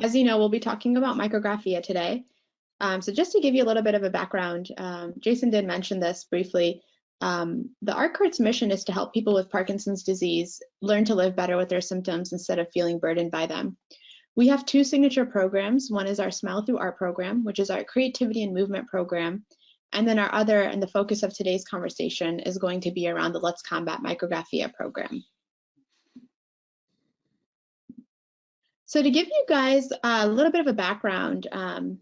As you know, we'll be talking about micrographia today. So just to give you a little bit of a background, Jason did mention this briefly. The Art Court's mission is to help people with Parkinson's disease learn to live better with their symptoms instead of feeling burdened by them. We have two signature programs. One is our Smile Through Art program, which is our creativity and movement program. And then our other, and the focus of today's conversation, is going to be around the Let's Combat Micrographia program. So to give you guys a little bit of a background,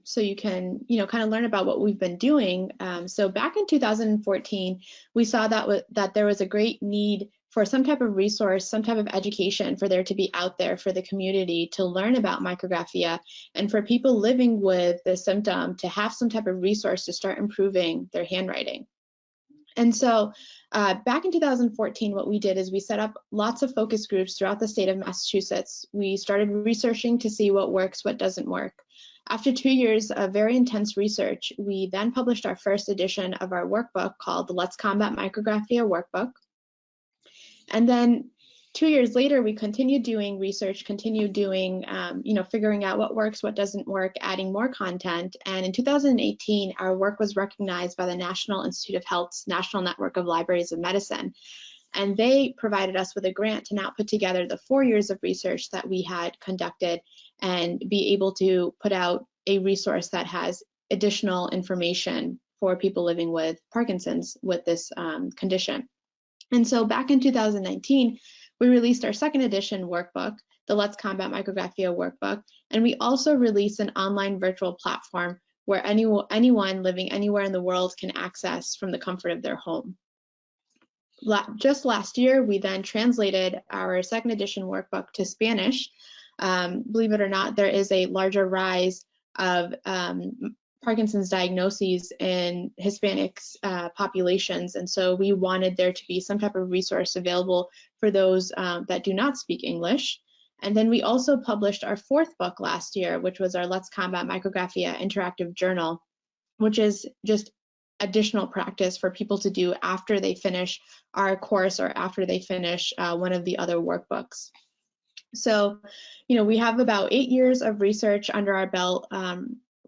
so you can, kind of learn about what we've been doing. So back in 2014, we saw that there was a great need for some type of resource, some type of education for there to be out there for the community to learn about micrographia, and for people living with the symptom to have some type of resource to start improving their handwriting. And so back in 2014, what we did is we set up lots of focus groups throughout the state of Massachusetts. We started researching to see what works, what doesn't work. After 2 years of very intense research, we then published our first edition of our workbook called the Let's Combat Micrographia Workbook. And then 2 years later, we continued doing research, continued doing, figuring out what works, what doesn't work, adding more content. And in 2018, our work was recognized by the National Institute of Health's National Network of Libraries of Medicine. And they provided us with a grant to now put together the 4 years of research that we had conducted and be able to put out a resource that has additional information for people living with Parkinson's with this condition. And so back in 2019, we released our second edition workbook, the Let's Combat Micrographia Workbook, and we also released an online virtual platform where anyone living anywhere in the world can access from the comfort of their home. Just last year, we then translated our second edition workbook to Spanish. Believe it or not, there is a larger rise of Parkinson's diagnoses in Hispanics populations, and so we wanted there to be some type of resource available for those that do not speak English. And then we also published our fourth book last year, which was our Let's Combat Micrographia Interactive Journal, which is just additional practice for people to do after they finish our course or after they finish one of the other workbooks. So, we have about 8 years of research under our belt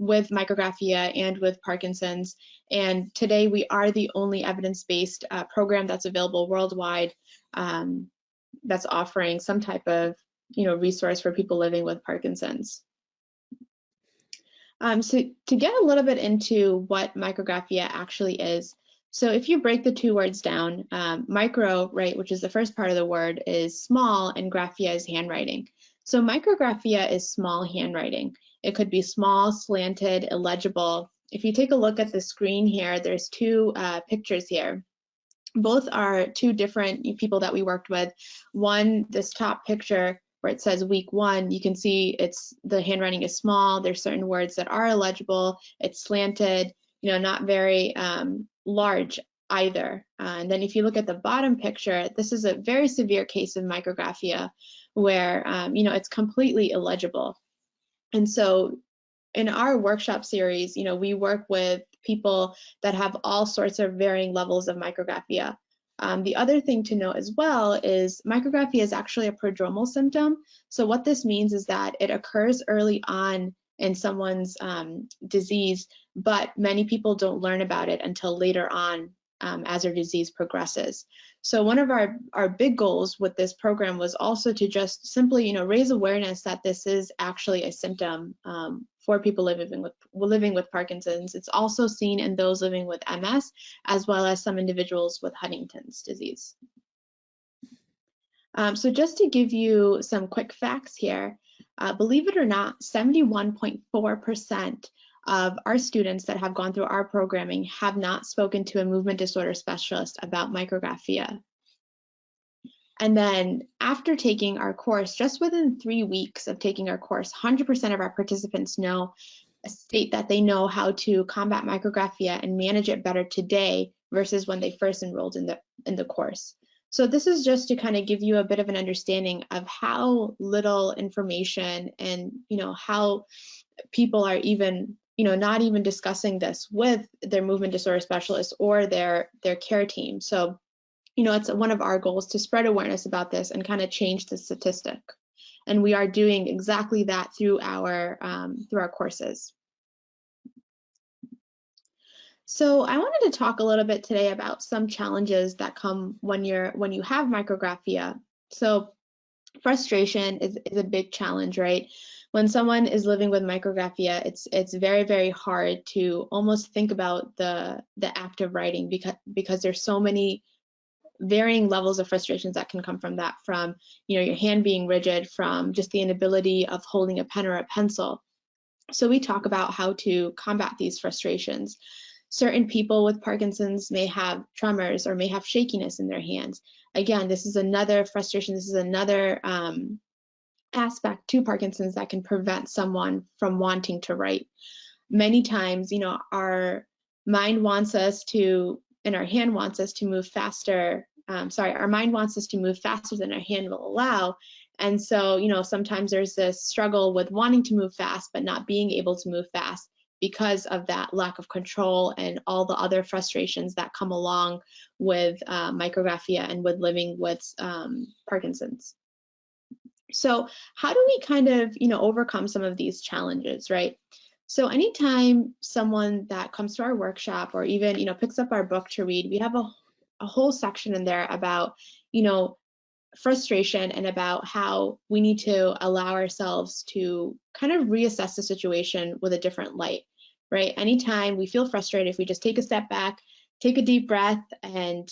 with micrographia and with Parkinson's, and today we are the only evidence-based program that's available worldwide that's offering some type of resource for people living with Parkinson's. So to get a little bit into what micrographia actually is, so if you break the two words down, micro, right, which is the first part of the word, is small, and graphia is handwriting. So micrographia is small handwriting. It could be small, slanted, illegible. If you take a look at the screen here, there's two pictures here. Both are two different people that we worked with. One, this top picture where it says week 1, you can see the handwriting is small. There's certain words that are illegible. It's slanted, not very large either. And then if you look at the bottom picture, this is a very severe case of micrographia where, it's completely illegible. And so in our workshop series, we work with people that have all sorts of varying levels of micrographia. The other thing to note as well is micrographia is actually a prodromal symptom. So what this means is that it occurs early on in someone's disease, but many people don't learn about it until later on as their disease progresses. So one of our big goals with this program was also to just simply, raise awareness that this is actually a symptom for people living with Parkinson's. It's also seen in those living with MS, as well as some individuals with Huntington's disease. So just to give you some quick facts here, believe it or not, 71.4% of our students that have gone through our programming have not spoken to a movement disorder specialist about micrographia. And then after taking our course, just within 3 weeks of taking our course, 100% of our participants state that they know how to combat micrographia and manage it better today versus when they first enrolled in the course. So this is just to kind of give you a bit of an understanding of how little information and how people are even not even discussing this with their movement disorder specialist or their care team. So it's one of our goals to spread awareness about this and kind of change the statistic. and we are doing exactly that through our courses. So I wanted to talk a little bit today about some challenges that come when you have micrographia. So frustration is a big challenge, right? When someone is living with micrographia, it's very, very hard to almost think about the act of writing, because there's so many varying levels of frustrations that can come from that, from your hand being rigid, from just the inability of holding a pen or a pencil. So we talk about how to combat these frustrations. Certain people with Parkinson's may have tremors or may have shakiness in their hands. Again, this is another frustration. This is another aspect to Parkinson's that can prevent someone from wanting to write. Many times, our mind wants us to, and our hand wants us to move faster. Our mind wants us to move faster than our hand will allow. And so, sometimes there's this struggle with wanting to move fast, but not being able to move fast because of that lack of control and all the other frustrations that come along with micrographia and with living with Parkinson's. So how do we kind of, overcome some of these challenges, right? So anytime someone that comes to our workshop or even, picks up our book to read, we have a whole section in there about, frustration and about how we need to allow ourselves to kind of reassess the situation with a different light, right? Anytime we feel frustrated, if we just take a step back, take a deep breath, and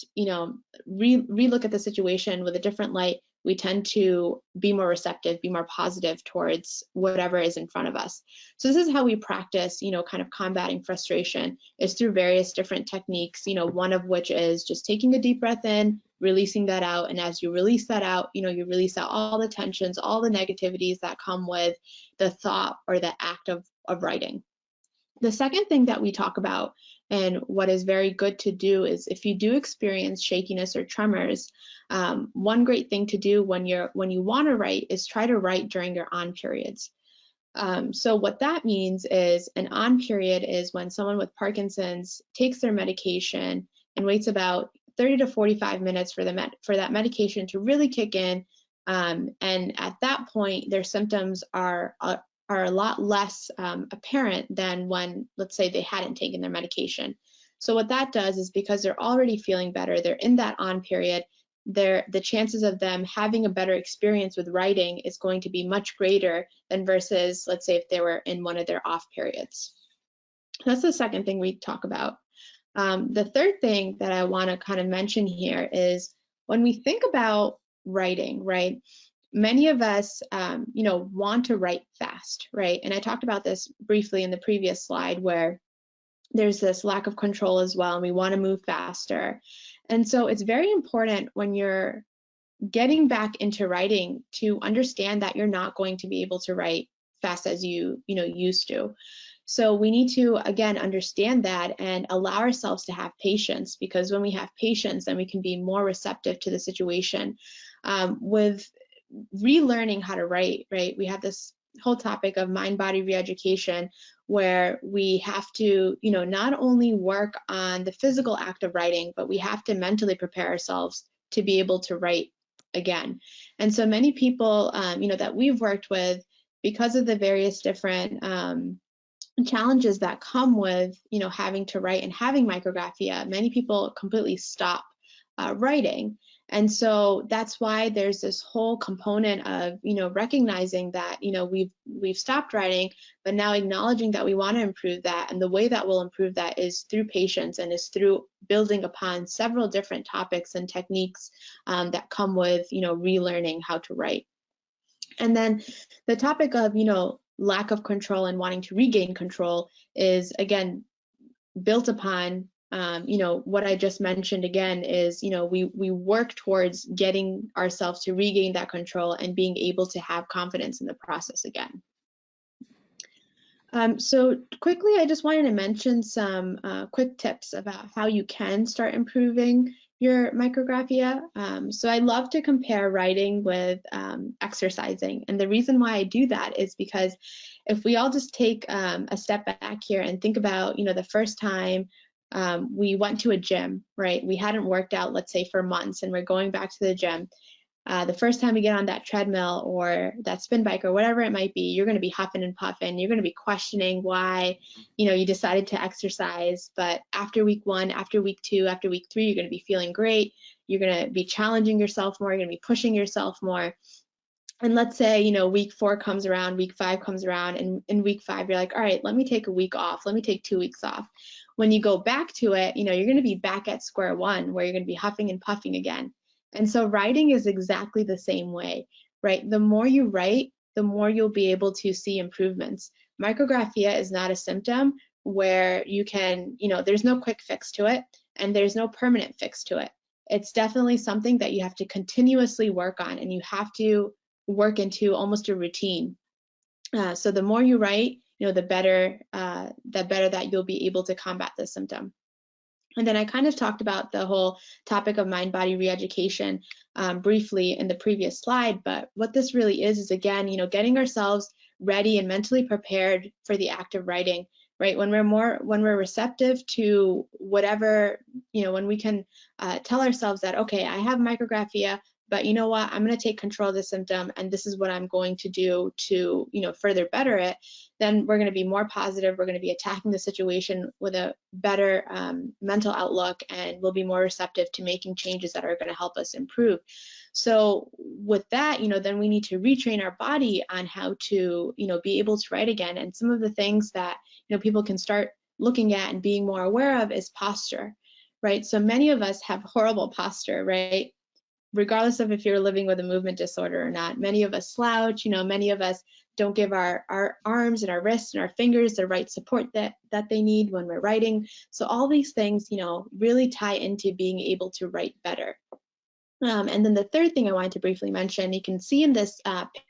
re-look at the situation with a different light, we tend to be more receptive, be more positive towards whatever is in front of us. So this is how we practice, kind of combating frustration, is through various different techniques, one of which is just taking a deep breath in, releasing that out. And as you release that out, you release out all the tensions, all the negativities that come with the thought or the act of writing. The second thing that we talk about, and what is very good to do, is if you do experience shakiness or tremors, one great thing to do when you want to write is try to write during your on periods. So what that means is, an on period is when someone with Parkinson's takes their medication and waits about 30 to 45 minutes for that medication to really kick in, and at that point their symptoms are a lot less apparent than when, let's say, they hadn't taken their medication. So what that does is, because they're already feeling better, they're in that on period, the chances of them having a better experience with writing is going to be much greater than versus, let's say, if they were in one of their off periods. That's the second thing we talk about. The third thing that I want to kind of mention here is, when we think about writing, right? Many of us, want to write fast, right? And I talked about this briefly in the previous slide, where there's this lack of control as well, and we want to move faster. And so it's very important when you're getting back into writing to understand that you're not going to be able to write fast as you used to. So we need to, again, understand that and allow ourselves to have patience, because when we have patience, then we can be more receptive to the situation. With relearning how to write, right? We have this whole topic of mind-body re-education, where we have to, not only work on the physical act of writing, but we have to mentally prepare ourselves to be able to write again. And so many people, that we've worked with, because of the various different challenges that come with, having to write and having micrographia, many people completely stop writing. And so that's why there's this whole component of, recognizing that, we've stopped writing, but now acknowledging that we want to improve that. And the way that we'll improve that is through patience, and is through building upon several different topics and techniques that come with, relearning how to write. And then the topic of, lack of control and wanting to regain control is, again, built upon what I just mentioned. Again, is, we work towards getting ourselves to regain that control and being able to have confidence in the process again. So quickly, I just wanted to mention some quick tips about how you can start improving your micrographia. So I love to compare writing with exercising. And the reason why I do that is because if we all just take a step back here and think about, the first time we went to a gym, right? We hadn't worked out, let's say, for months, and we're going back to the gym. the first time you get on that treadmill or that spin bike or whatever it might be, you're going to be huffing and puffing. You're going to be questioning why, you decided to exercise. But after week 1, after week 2, after week 3, you're going to be feeling great. You're going to be challenging yourself more. You're going to be pushing yourself more. And let's say, week 4 comes around, week 5 comes around, and in week 5, you're like, all right, let me take a week off. Let me take 2 weeks off. When you go back to it, you're going to be back at square one where you're going to be huffing and puffing again. And so writing is exactly the same way, right? The more you write, the more you'll be able to see improvements. Micrographia is not a symptom where you can, there's no quick fix to it, and there's no permanent fix to it. It's definitely something that you have to continuously work on, and you have to work into almost a routine. So the more you write, the better that you'll be able to combat this symptom. And then I kind of talked about the whole topic of mind-body re-education briefly in the previous slide, but what this really is again, getting ourselves ready and mentally prepared for the act of writing, right? When we're receptive to whatever, when we can tell ourselves that, okay, I have micrographia, but you know what, I'm going to take control of the symptom, and this is what I'm going to do to, further better it, then we're going to be more positive. We're going to be attacking the situation with a better mental outlook, and we'll be more receptive to making changes that are going to help us improve. So with that, then we need to retrain our body on how to, be able to write again. And some of the things that, people can start looking at and being more aware of is posture, right? So many of us have horrible posture, right? Regardless of if you're living with a movement disorder or not. Many of us slouch, many of us don't give our arms and our wrists and our fingers the right support that they need when we're writing. So all these things, really tie into being able to write better. And then the third thing I wanted to briefly mention, you can see in this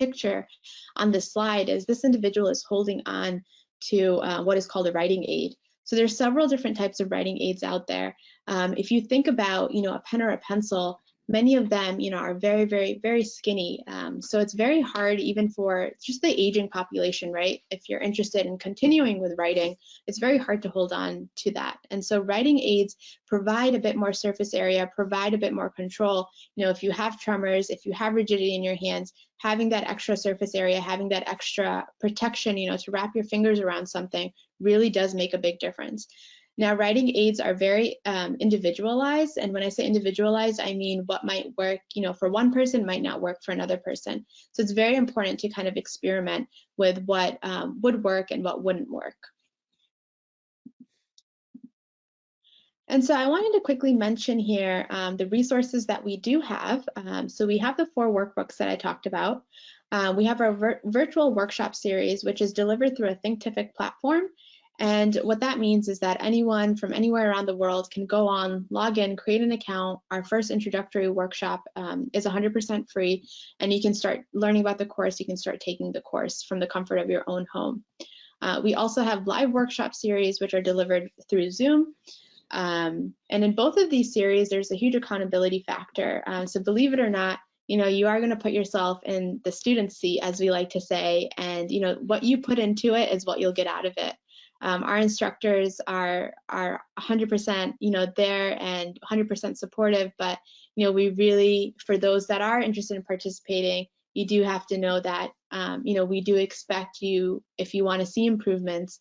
picture on this slide, is this individual is holding on to what is called a writing aid. So there's several different types of writing aids out there. If you think about, a pen or a pencil, many of them, are very, very, very skinny. So it's very hard even for just the aging population, right? If you're interested in continuing with writing, it's very hard to hold on to that. And so writing aids provide a bit more surface area, provide a bit more control. If you have tremors, if you have rigidity in your hands, having that extra surface area, having that extra protection, to wrap your fingers around something really does make a big difference. Now, writing aids are very individualized, and when I say individualized, I mean what might work, for one person might not work for another person. So it's very important to kind of experiment with what would work and what wouldn't work. And so I wanted to quickly mention here the resources that we do have. So we have the 4 workbooks that I talked about. We have our virtual workshop series, which is delivered through a Thinkific platform. And what that means is that anyone from anywhere around the world can go on, log in, create an account. Our first introductory workshop is 100% free, and you can start learning about the course. You can start taking the course from the comfort of your own home. We also have live workshop series, which are delivered through Zoom. And in both of these series, there's a huge accountability factor. So believe it or not, you are going to put yourself in the student's seat, as we like to say, and what you put into it is what you'll get out of it. Our instructors are 100%, there and 100% supportive, but we really, for those that are interested in participating, you do have to know that we do expect you, if you want to see improvements,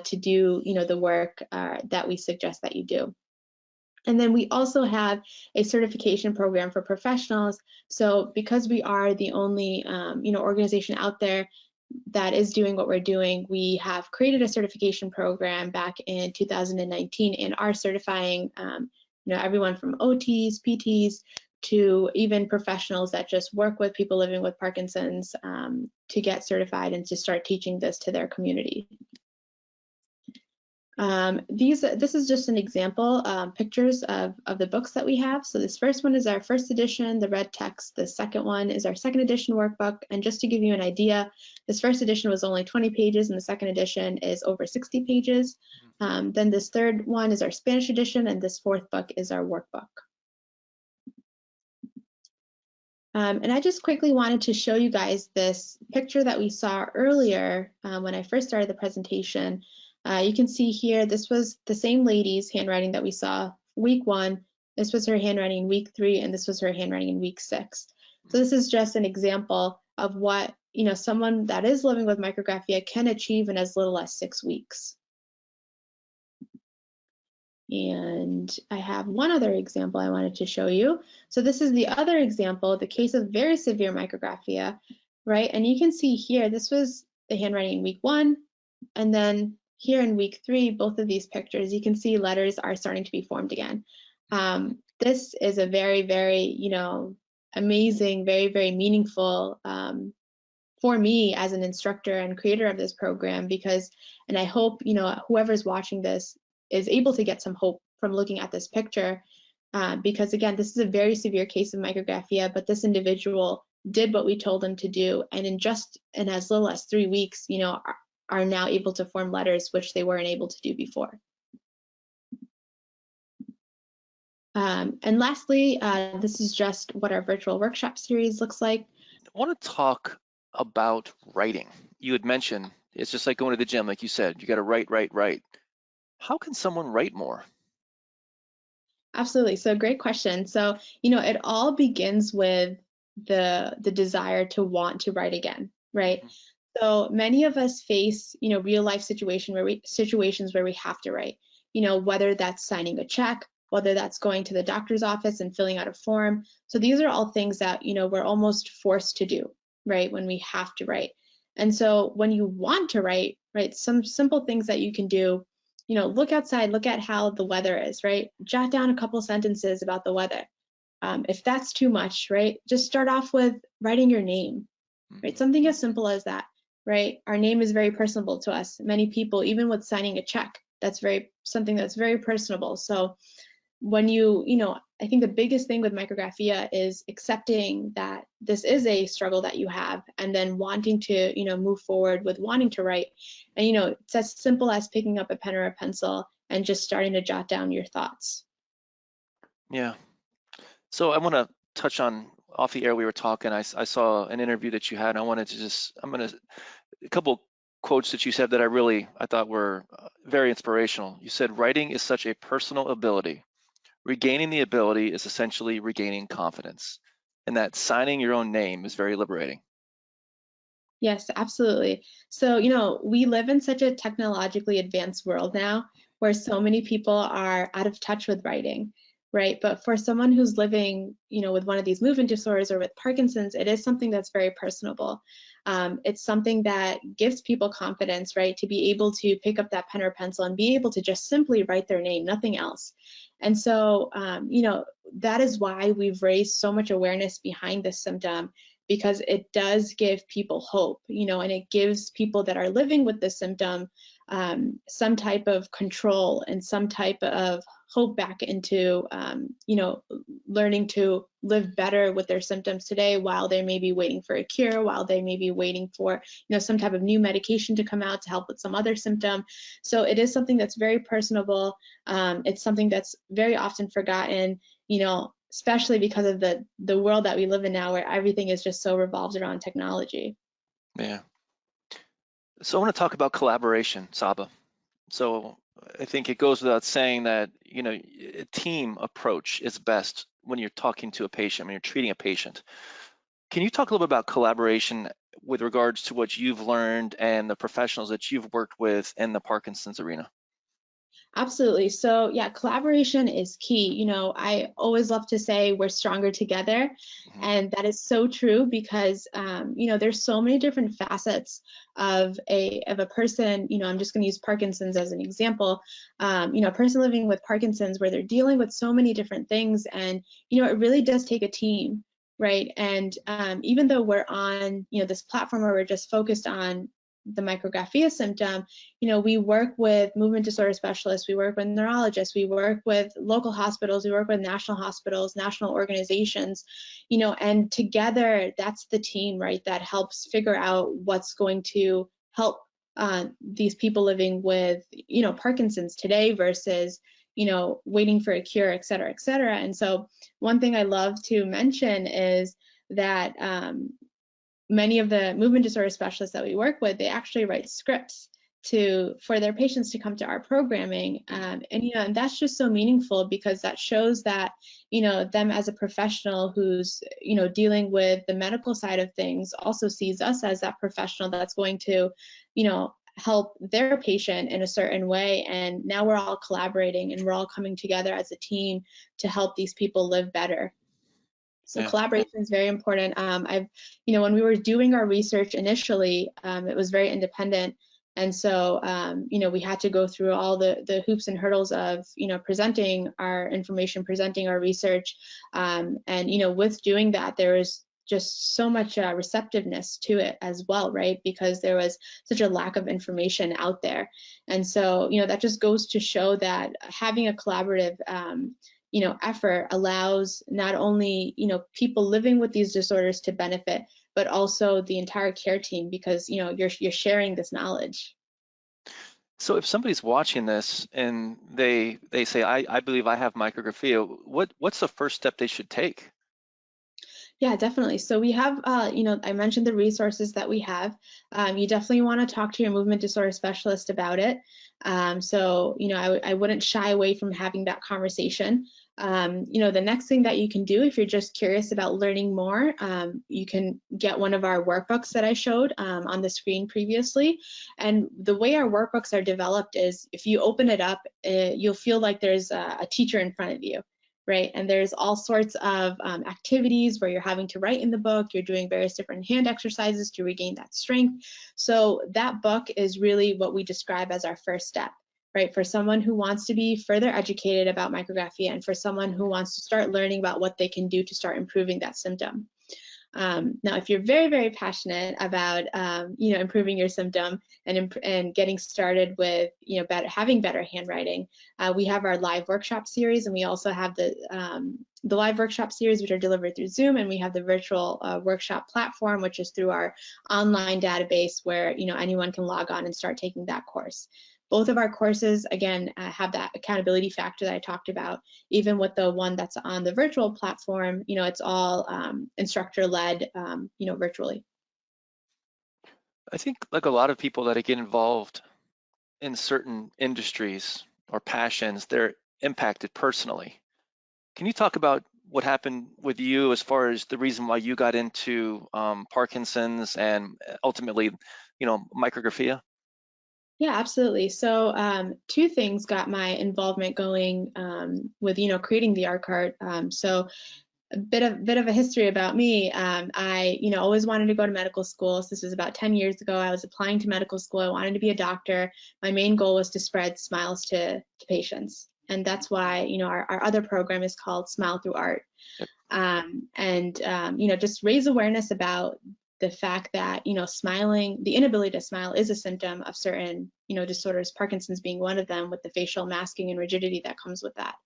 to do the work that we suggest that you do. And then we also have a certification program for professionals. So because we are the only organization out there that is doing what we're doing, we have created a certification program back in 2019 and are certifying everyone from OTs, PTs, to even professionals that just work with people living with Parkinson's to get certified and to start teaching this to their community. This is just an example, pictures of the books that we have. So this first one is our first edition, the red text. The second one is our second edition workbook. And just to give you an idea, this first edition was only 20 pages and the second edition is over 60 pages. Then this third one is our Spanish edition, and this fourth book is our workbook. And I just quickly wanted to show you guys this picture that we saw earlier when I first started the presentation. You can see here, this was the same lady's handwriting that we saw week 1. This was her handwriting in week 3, and this was her handwriting in week 6. So this is just an example of what, someone that is living with micrographia can achieve in as little as 6 weeks. And I have one other example I wanted to show you. So this is the other example, the case of very severe micrographia, right? And you can see here, this was the handwriting in week 1, and then here in week 3, both of these pictures, you can see letters are starting to be formed again. This is a very, very, amazing, very, very meaningful for me as an instructor and creator of this program, because, and I hope, whoever's watching this is able to get some hope from looking at this picture, because again, this is a very severe case of micrographia, but this individual did what we told him to do, and in as little as 3 weeks, are now able to form letters, which they weren't able to do before. And lastly, this is just what our virtual workshop series looks like. I want to talk about writing. You had mentioned it's just like going to the gym, like you said, you got to write, write, write. How can someone write more? Absolutely. So great question. So, it all begins with the desire to want to write again, right? So many of us face, real life situations where we have to write, whether that's signing a check, whether that's going to the doctor's office and filling out a form. So these are all things that, we're almost forced to do, right? When we have to write. And so when you want to write, right, some simple things that you can do, look outside, look at how the weather is, right? Jot down a couple sentences about the weather. If that's too much, right, just start off with writing your name, right? Something as simple as that, right? Our name is very personable to us. Many people, even with signing a check, that's something that's very personable. So when I think the biggest thing with micrographia is accepting that this is a struggle that you have, and then wanting to, move forward with wanting to write. And, it's as simple as picking up a pen or a pencil and just starting to jot down your thoughts. Yeah. So I want to touch on, off the air we were talking, I saw an interview that you had, and I wanted to a couple quotes that you said that I thought were very inspirational. You said, writing is such a personal ability. Regaining the ability is essentially regaining confidence, and that signing your own name is very liberating. Yes, absolutely. So, we live in such a technologically advanced world now where so many people are out of touch with writing, right? But for someone who's living, with one of these movement disorders or with Parkinson's, it is something that's very personable. It's something that gives people confidence, right? To be able to pick up that pen or pencil and be able to just simply write their name, nothing else. And so, that is why we've raised so much awareness behind this symptom, because it does give people hope, and it gives people that are living with this symptom some type of control and some type of hope back into, learning to live better with their symptoms today, while they may be waiting for a cure, while they may be waiting for, some type of new medication to come out to help with some other symptom. So it is something that's very personable. It's something that's very often forgotten, especially because of the world that we live in now, where everything is just so revolved around technology. Yeah. So I want to talk about collaboration, Saba. So I think it goes without saying that, a team approach is best when you're talking to a patient, when you're treating a patient. Can you talk a little bit about collaboration with regards to what you've learned and the professionals that you've worked with in the Parkinson's arena? Absolutely. So yeah, collaboration is key. I always love to say we're stronger together. And that is so true, because, there's so many different facets of a person. I'm just going to use Parkinson's as an example. A person living with Parkinson's, where they're dealing with so many different things, and, it really does take a team, right? And even though we're on, this platform where we're just focused on the micrographia symptom, we work with movement disorder specialists, we work with neurologists, we work with local hospitals, we work with national hospitals, national organizations, and together that's the team, right, that helps figure out what's going to help these people living with, Parkinson's today versus, waiting for a cure, et cetera, et cetera. And so one thing I love to mention is that many of the movement disorder specialists that we work with, they actually write scripts for their patients to come to our programming. And and that's just so meaningful because that shows that them as a professional who's dealing with the medical side of things also sees us as that professional that's going to help their patient in a certain way. And now we're all collaborating and we're all coming together as a team to help these people live better. So Yeah. collaboration is very important. When we were doing our research initially, it was very independent. And so, we had to go through all the hoops and hurdles of, presenting our information, presenting our research. And, with doing that, there was just so much receptiveness to it as well, right? Because there was such a lack of information out there. And so, that just goes to show that having a collaborative effort allows not only, people living with these disorders to benefit, but also the entire care team because, you're sharing this knowledge. So if somebody's watching this and they say, I believe I have micrographia, what's the first step they should take? Yeah, definitely. So we have, I mentioned the resources that we have. You definitely want to talk to your movement disorder specialist about it. So, I wouldn't shy away from having that conversation. The next thing that you can do if you're just curious about learning more, you can get one of our workbooks that I showed on the screen previously. And the way our workbooks are developed is if you open it up, you'll feel like there's a teacher in front of you. Right, and there's all sorts of activities where you're having to write in the book, you're doing various different hand exercises to regain that strength. So that book is really what we describe as our first step, right? For someone who wants to be further educated about micrographia and for someone who wants to start learning about what they can do to start improving that symptom. Now, if you're very, very passionate about, improving your symptom and getting started with, having better handwriting, we have our live workshop series, and we also have the live workshop series, which are delivered through Zoom, and we have the virtual workshop platform, which is through our online database where, anyone can log on and start taking that course. Both of our courses, again, have that accountability factor that I talked about. Even with the one that's on the virtual platform, it's all instructor-led, virtually. I think like a lot of people that get involved in certain industries or passions, they're impacted personally. Can you talk about what happened with you as far as the reason why you got into Parkinson's and ultimately, micrographia? Yeah, absolutely. So two things got my involvement going with, creating the art card. So a bit of a history about me. I, always wanted to go to medical school. So this was about 10 years ago. I was applying to medical school. I wanted to be a doctor. My main goal was to spread smiles to patients. And that's why, our other program is called Smile Through Art. Yep. Just raise awareness about the fact that, smiling, the inability to smile is a symptom of certain, disorders, Parkinson's being one of them, with the facial masking and rigidity that comes with that.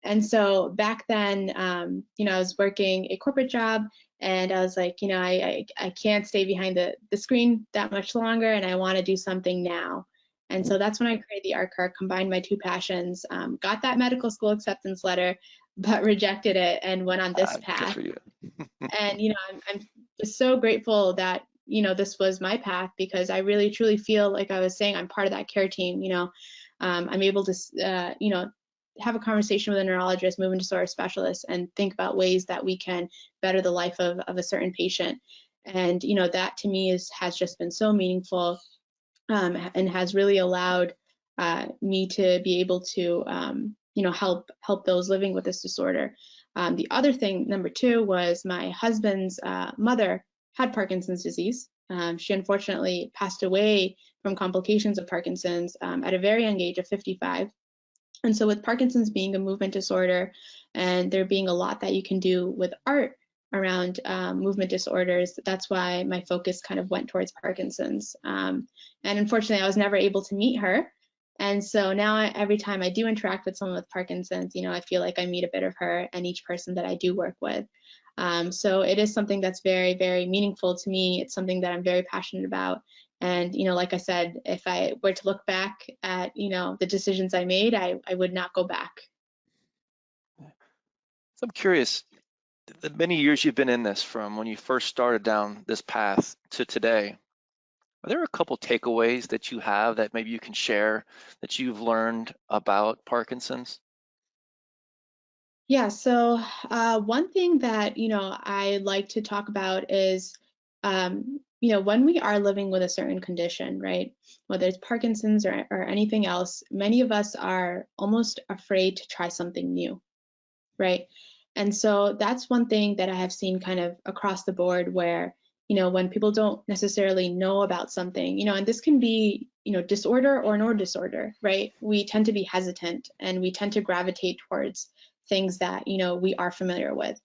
And so back then, I was working a corporate job and I was like, I can't stay behind the screen that much longer and I want to do something now. And so that's when I created the art card, combined my two passions, got that medical school acceptance letter, but rejected it and went on this Good path. for you. And, I'm just so grateful that, this was my path because I really truly feel like I was saying I'm part of that care team. I'm able to, have a conversation with a neurologist, movement disorder specialist, and think about ways that we can better the life of a certain patient. And, that to me has just been so meaningful and has really allowed me to be able to, help those living with this disorder. The other thing, number two, was my husband's mother had Parkinson's disease. She unfortunately passed away from complications of Parkinson's at a very young age of 55. And so with Parkinson's being a movement disorder and there being a lot that you can do with art around movement disorders, that's why my focus kind of went towards Parkinson's. And unfortunately, I was never able to meet her. And so now every time I do interact with someone with Parkinson's, I feel like I meet a bit of her and each person that I do work with. So it is something that's very, very meaningful to me. It's something that I'm very passionate about. And, like I said, if I were to look back at, the decisions I made, I would not go back. So I'm curious, the many years you've been in this, from when you first started down this path to today, Are there a couple takeaways that you have that maybe you can share that you've learned about Parkinson's? Yeah, so one thing that, I like to talk about is, when we are living with a certain condition, right? Whether it's Parkinson's or anything else, many of us are almost afraid to try something new, right? And so that's one thing that I have seen kind of across the board where, when people don't necessarily know about something, and this can be, disorder or no disorder, right? We tend to be hesitant and we tend to gravitate towards things that, we are familiar with.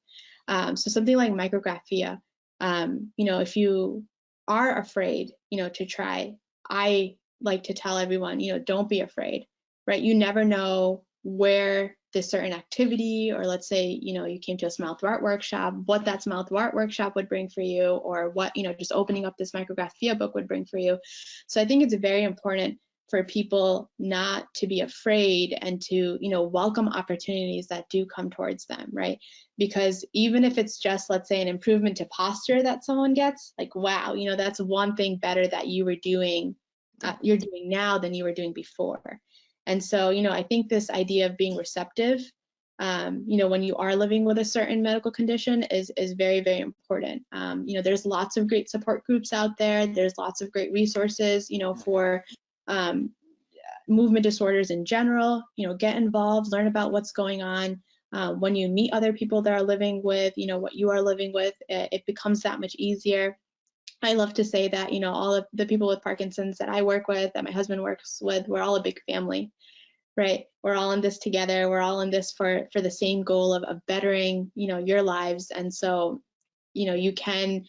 So something like micrographia, if you are afraid, to try, I like to tell everyone, don't be afraid, right? You never know where this certain activity, or let's say, you came to a small through art workshop, what that small through art workshop would bring for you, or what, just opening up this Micrographia book would bring for you. So I think it's very important for people not to be afraid and to, welcome opportunities that do come towards them, right? Because even if it's just, let's say, an improvement to posture that someone gets, like, wow, that's one thing better that Yeah. you're doing now than you were doing before. And so, I think this idea of being receptive, when you are living with a certain medical condition is very, very important. There's lots of great support groups out there. There's lots of great resources, for um, movement disorders in general. Get involved, learn about what's going on. When you meet other people that are living with, what you are living with, it becomes that much easier. I love to say that, all of the people with Parkinson's that I work with, that my husband works with, we're all a big family, right? We're all in this together. We're all in this for the same goal of bettering, your lives. And so, you can,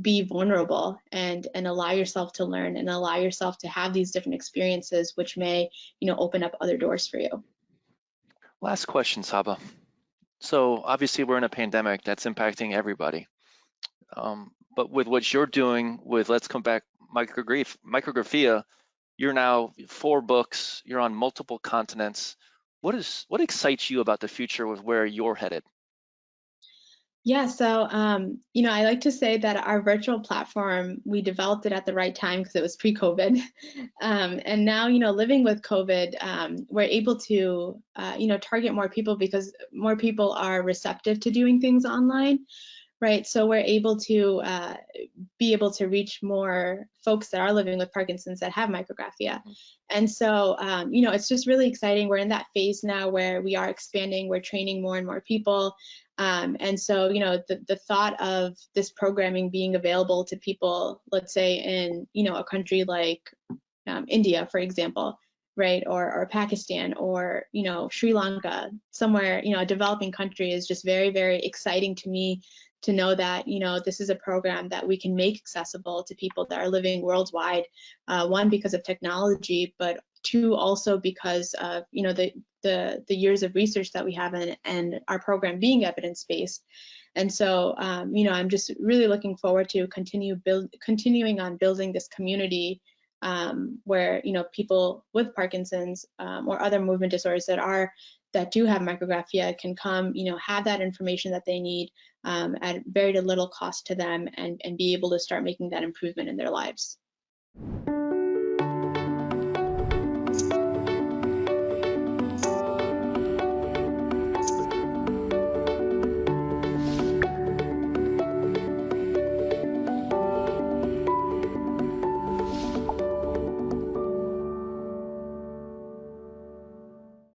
be vulnerable and allow yourself to learn and allow yourself to have these different experiences, which may, open up other doors for you. Last question, Saba. So obviously we're in a pandemic that's impacting everybody. But with what you're doing with Let's Come Back Micrographia, you're now 4 books, you're on multiple continents. What excites you about the future with where you're headed? Yeah, so I like to say that our virtual platform, we developed it at the right time because it was pre-COVID. And now, living with COVID, we're able to, target more people because more people are receptive to doing things online, right? So we're able to be able to reach more folks that are living with Parkinson's that have micrographia. And so, it's just really exciting. We're in that phase now where we are expanding, we're training more and more people. And so, the thought of this programming being available to people, let's say in, a country like India, for example, right, or Pakistan, or Sri Lanka, somewhere, a developing country, is just very, very exciting to me to know that this is a program that we can make accessible to people that are living worldwide. One, because of technology, but two, also because of the years of research that we have and our program being evidence-based. And so, I'm just really looking forward to continuing on building this community, where people with Parkinson's, or other movement disorders that do have micrographia can come, have that information that they need, at very little cost to them, and be able to start making that improvement in their lives.